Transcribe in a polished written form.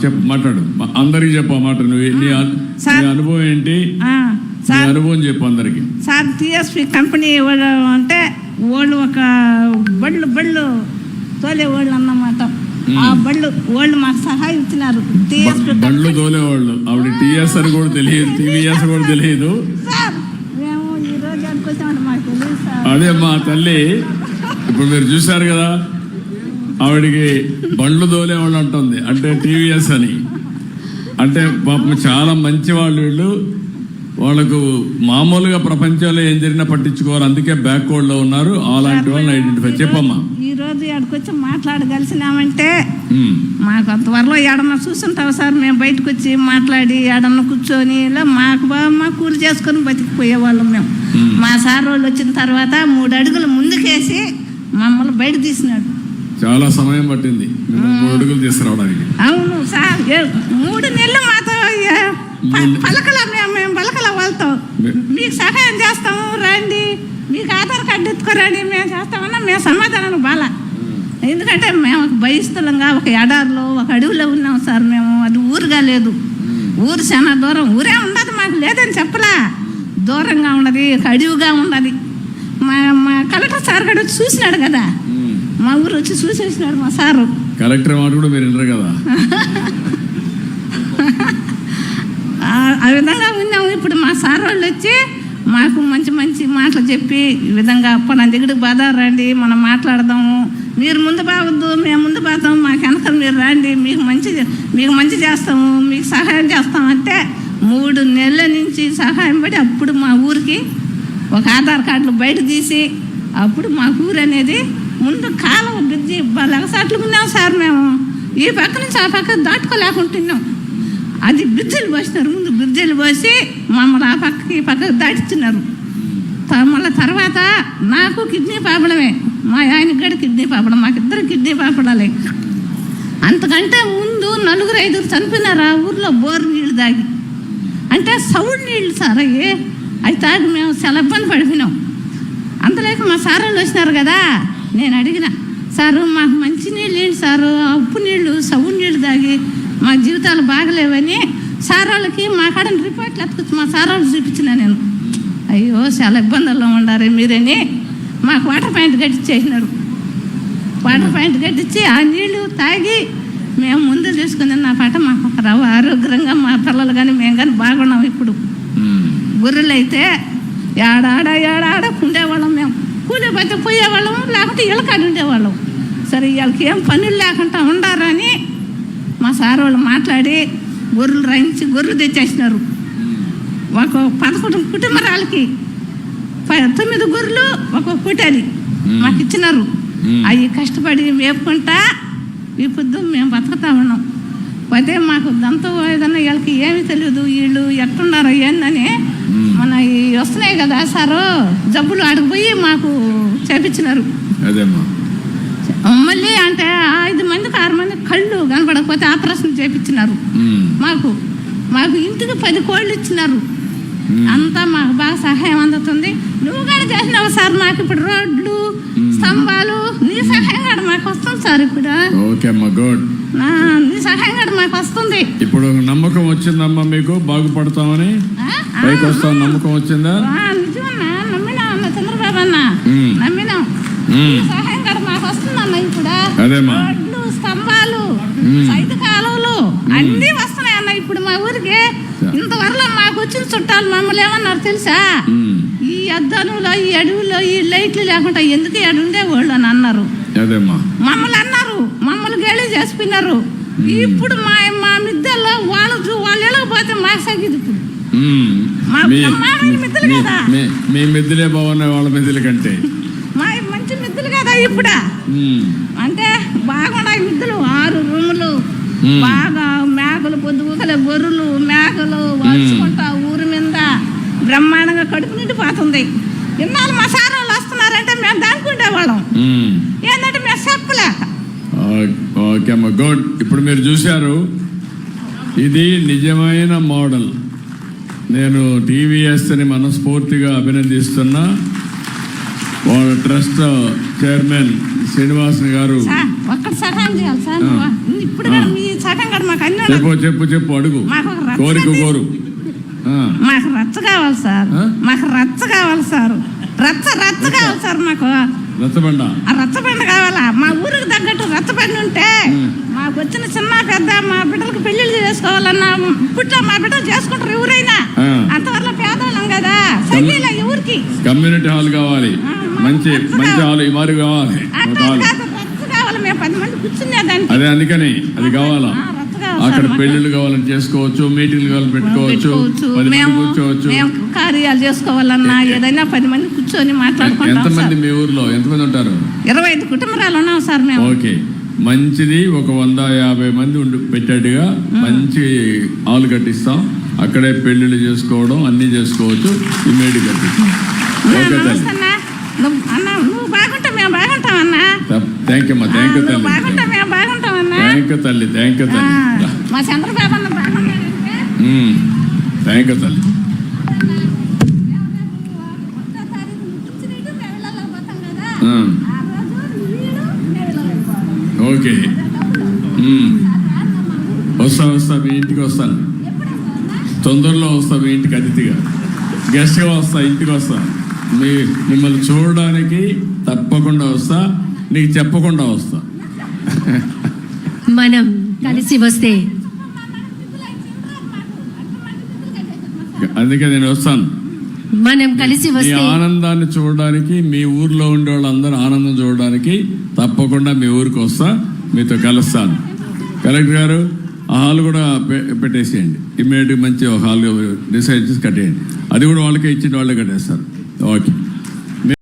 చెప్పు, మాట్లాడు, అందరికి చెప్పు మాట. నువ్వు నీ అనుభవం ఏంటి, నీ అనుభవం చెప్పు అందరికి. సార్ టీఎస్పీ కంపెనీ వాళ్ళు అంటే వాళ్ళు ఒక బళ్ళు తోలే వాళ్ళు అన్నమాట. ఆ వాళ్ళు మాకు సహాయం ఇచ్చినారు. బళ్ళు తోలేవాళ్ళు. ఆవిడ టీఎస్ అని కూడా తెలియదు, టీవీఎస్ కూడా తెలియదు. మేము ఈ రోజు అనుకొచ్చామంటే మాకు తెలియదు సార్. అదే మా తల్లి, ఇప్పుడు మీరు చూశారు కదా, ఆవిడికి బండ్లు తోలేవాళ్ళు అంటుంది, అంటే టీవీఎస్ అని. అంటే పాపం చాలా మంచి వాళ్ళు వీళ్ళు. వాళ్ళకు మామూలుగా ప్రపంచంలో ఏం జరిగినా పట్టించుకోవాలి, అందుకే బ్యాక్వర్డ్ లో ఉన్నారు. అలాంటి వాళ్ళని ఐడెంటిఫై చెప్పమ్మా. ఈ రోజు ఎక్కడికొచ్చి మాట్లాడగలిసినామంటే మాకు అంతవరలో ఏడన్నా చూస్తుంటావు సార్. మేము బయటకు వచ్చి మాట్లాడి ఏడన్నా కూర్చొని ఇలా మా కూలి చేసుకొని బతికిపోయేవాళ్ళం మేము. మా సార్ వాళ్ళు వచ్చిన తర్వాత 3 అడుగులు ముందుకేసి మమ్మల్ని బయట తీసినాడు. చాలా సమయం పట్టింది 3 అడుగులు తీసుకురావడానికి. అవును సార్, 3 నెలలు మాతో మేము పలకల వాళ్ళతో మీకు సహాయం చేస్తాము రండి, మీకు ఆధార్ కార్డు ఎత్తుకోరండి, మేము చేస్తామన్నా మేము సమాధానం బాల. ఎందుకంటే మేము ఒక బహిస్తులంగా ఒక ఎడారిలో ఒక అడవిలో ఉన్నాం సార్. మేము అది ఊరుగా లేదు, ఊరు చాలా దూరం. ఊరే ఉండదు మాకు, లేదని చెప్పలా, దూరంగా ఉన్నది, ఒక అడవిగా ఉన్నది. మా కలెక్టర్ సార్ గడు వచ్చి చూసినాడు కదా, మా ఊరు వచ్చి చూసేసినాడు మా సారు. కలెక్టర్ మాట కూడా మీరు వినరు కదా. ఆ విధంగా విన్నాము. ఇప్పుడు మా సార్ వాళ్ళు వచ్చి మాకు మంచి మంచి మాటలు చెప్పి ఈ విధంగా మన దగ్గరికి బాధ రండి, మనం మాట్లాడదాము, మీరు ముందు బాగొద్దు, మేము ముందు పోతాము, మాకు వెనక మీరు రండి, మీకు మంచి చేస్తాము, మీకు సహాయం చేస్తామంటే 3 నెలల నుంచి సహాయం పడి అప్పుడు మా ఊరికి ఒక ఆధార్ కార్డులు బయట తీసి అప్పుడు మా ఊరు అనేది ముందు కాలం బ్రిడ్జి లగసాట్లు ఉన్నాం సార్. మేము ఈ పక్క నుంచి ఆ పక్క దాటుకోలేకుంటున్నాం. అది బ్రిడ్జిలు పోసినారు, ముందు బ్రిడ్జిలు పోసి మమ్మల్ని ఆ పక్కకి ఈ పక్కకి దాటిస్తున్నారు. మళ్ళీ తర్వాత నాకు కిడ్నీ ప్రాబ్లమే, మా ఆయనకి కూడా కిడ్నీ ప్రాబ్లం, మాకిద్దరు కిడ్నీ ప్రాబ్లమే. అంతకంటే ముందు 4-5 చనిపోయినారు ఆ ఊర్లో బోర్ నీళ్ళు తాగి. అంటే సౌండ్ నీళ్ళు సార్ అవి తాగి మేము చాలా ఇబ్బంది పడిపోయినాం. అంతలేక మా సార్ వాళ్ళు వచ్చినారు కదా, నేను అడిగిన సారు మాకు మంచి నీళ్ళు ఏంటి సారు, ఉప్పు నీళ్ళు సౌండ్ నీళ్ళు తాగి మా జీవితాలు బాగలేవని సార్ వాళ్ళకి మా కాడ రిపోర్ట్లు ఎత్తుకొచ్చి మా సార్ వాళ్ళు చూపించిన నేను. అయ్యో చాలా ఇబ్బందుల్లో ఉండారు మీరని మాకు వాటర్ పాయింట్ కట్టించేసినారు. వాటర్ పాయింట్ కట్టించి ఆ నీళ్ళు తాగి మేము ముందు తీసుకుని నా పాట మాకు ఒక ఆరోగ్యంగా మా పిల్లలు కానీ మేము కానీ బాగున్నాం. ఇప్పుడు గొర్రెలు అయితే ఏడాడ ఉండేవాళ్ళం, మేము కూలి పోతే పోయేవాళ్ళం, లేకుంటే ఇళ్ళకాడ ఉండేవాళ్ళం. సరే వీళ్ళకి ఏం పనులు లేకుండా ఉండారని మా సార్ వాళ్ళు మాట్లాడి గొర్రెలు రాయించి గొర్రెలు తెచ్చేసినారు. ఒక 11 కుటుంబరాలకి 9 గొర్రెలు ఒక పొట్టేలి మాకు ఇచ్చినారు. అవి కష్టపడి మేపుకుంటా ఇప్పుడు మేము బతుకుతా ఉన్నాం. పోతే మాకు దంతో ఏదన్నా వీళ్ళకి ఏమీ తెలియదు, వీళ్ళు ఎట్టున్నారో ఏందని మన వస్తున్నాయి కదా సారు జబ్బులు ఆడిపోయి మాకు చేపించినారు. మళ్ళీ అంటే 5 మందికి 6 మందికి కళ్ళు కనపడకపోతే ఆపరేషన్ చేపించినారు. మాకు ఇంటికి 10 కోళ్ళు ఇచ్చినారు. అంతా మాకు బాగా సహాయం అందుతుంది. నువ్వు కూడా చేసినావు సార్ మాకు ఇప్పుడు రోడ్లు స్తంభాలు, నీ సహాయం కూడా మాకు వస్తుంది సార్. ఇప్పుడు నీ సహాయం కూడా మాకు వస్తుంది. ఇప్పుడు నమ్మకం వచ్చిందమ్మా మీకు, బాగుపడతామని పైకి వస్తాం, నమ్మకం వచ్చిందా? నిజమన్నా, నమ్మినా అన్న చంద్రబాబు అన్న, నమ్మినాం. సహాయం కూడా మాకు వస్తుందన్న. ఇప్పుడు రోడ్లు స్తంభాలు సైతు కాలువలు అన్నీ వస్తున్నాయి అన్న. ఇప్పుడు మా ఊరికి ఇంతవరలో మాకు వచ్చిన చుట్టాలు మమ్మల్ని ఏమన్నారు తెలుసా, ఈ అద్దనులో ఈ అడవుల్లో ఈ లైట్లు లేకుండా ఎందుకు ఉండేవాళ్ళు అని అన్నారు. మమ్మల్ని అన్నారు, మమ్మల్ని గేళి చేసిపోయినారు. ఇప్పుడు మా మిద్దెల్లో వాళ్ళు వెళ్ళకపోతే మాకు సగిది. ఇప్పుడు మిద్దెలు కదా, మీ మిద్దెలే బాగున్నాయి వాళ్ళ మిద్దెల కంటే, మా మంచి మిద్దెలు కదా. ఇప్పుడు అంటే బాగున్నాయి మిద్దెలు, 6 రూములు, బాగా మేకలు పొద్దుగల గొర్రెలు మేకలు వలుచుకుంటా ఊరి మీద బ్రహ్మాండంగా కడుపు నిండిపోతుంది. ఇన్నాళ్ళు మా సార్ వాళ్ళు వస్తున్నారంటే మేము దానికి ఉండేవాళ్ళం. ఏంటంటే మేము చెప్పలేక. ఓకే అమ్మ, గుడ్. ఇప్పుడు మీరు చూశారు, ఇది నిజమైన మోడల్. నేను టీవీఎస్ని మనస్ఫూర్తిగా అభినందిస్తున్నా. వాళ్ళ ట్రస్ట్ చైర్మన్ శ్రీనివాసన్ గారు. సార్ ఒక్కటి సహాయం చేయాలి సార్. ఇప్పుడు మీ సహాయం కూడా మాకు అన్ని చెప్పు అడుగు. మాకు ఒక కోరిక కోరు. మాకు రచ్చ కావాలి సార్. మాకు రచ్చ కావాలి సార్. రచ్చ కావాలి సార్. మాకు రచ్చబండ కావాలా? మా ఊరికి తగ్గట్టు రచ్చబండి ఉంటే మాకు వచ్చిన చిన్న పెద్ద మా బిడ్డలకు పెళ్లిళ్ళు చేసుకోవాలన్నా ఇప్పట్లో మా బిడ్డలు చేసుకుంటారు ఎవరైనా. అంతవరకు పేదవాళ్ళం కదా, సైకిల్ ఎవరికి కమ్యూనిటీ హాల్ కావాలి, మంచి హాల్ ఈ మారి కావాలి. రచ్చ కావాలి. మేము 10 మంది కూర్చునేదానికి. అదే అందుకని అది కావాలా. అక్కడ పెళ్లిళ్ళు కావాలని చేసుకోవచ్చు, మీటింగ్లు కావాలని పెట్టుకోవచ్చు, 10 మంది కూర్చోవచ్చు. కార్యాలు చేసుకోవాలన్నా ఏదైనా 10 మంది కూర్చొని మాట్లాడుకుంటాం. ఎంతమంది మీ ఊర్లో ఎంతమంది ఉంటారు? 25 కుటుంబాలు ఉన్నాం సార్ మేము. ఓకే, మంచిది. ఒక 150 మంది పెట్టేట్టుగా మంచి హాల్ కట్టిస్తాం. అక్కడే పెళ్లిళ్ళు చేసుకోవడం అన్ని చేసుకోవచ్చు. ఇమీడియట్ కట్టిస్తాం. నువ్వు బాగుంటా మేము బాగుంటాం అన్నా. థ్యాంక్ యూ అమ్మా. థ్యాంక్ యూ తల్లి. బాగుంటా మేము బాగుంటాం అన్నా. థ్యాంక్ యూ తల్లి. మా చంద్రబాబు అన్న బాగుంటాడు. థ్యాంక్ యూ తల్లి. ఓకే, వస్తా మీ ఇంటికి వస్తాను. తొందరలో వస్తా మీ ఇంటికి అతిథిగా, గెస్ట్గా వస్తా. ఇంటికి వస్తా. మిమ్మల్ని చూడడానికి తప్పకుండా వస్తా. నీకు చెప్పకుండా వస్తా. మనం కలిసి వస్తే అందుకే నేను వస్తాను. మనం కలిసి వస్తే మీ ఆనందాన్ని చూడడానికి, మీ ఊర్లో ఉండే వాళ్ళందరూ ఆనందం చూడడానికి తప్పకుండా మీ ఊరికి వస్తా, మీతో కలుస్తాను. కలెక్టర్ గారు ఆ హాల్ కూడా పెట్టేసేయండి. ఇమ్మీడియట్గా మంచి హాల్ డిసైడ్ చేసి కట్టేయండి. అది కూడా వాళ్ళకే ఇచ్చిన వాళ్ళే కట్టేస్తారు. ఓకే.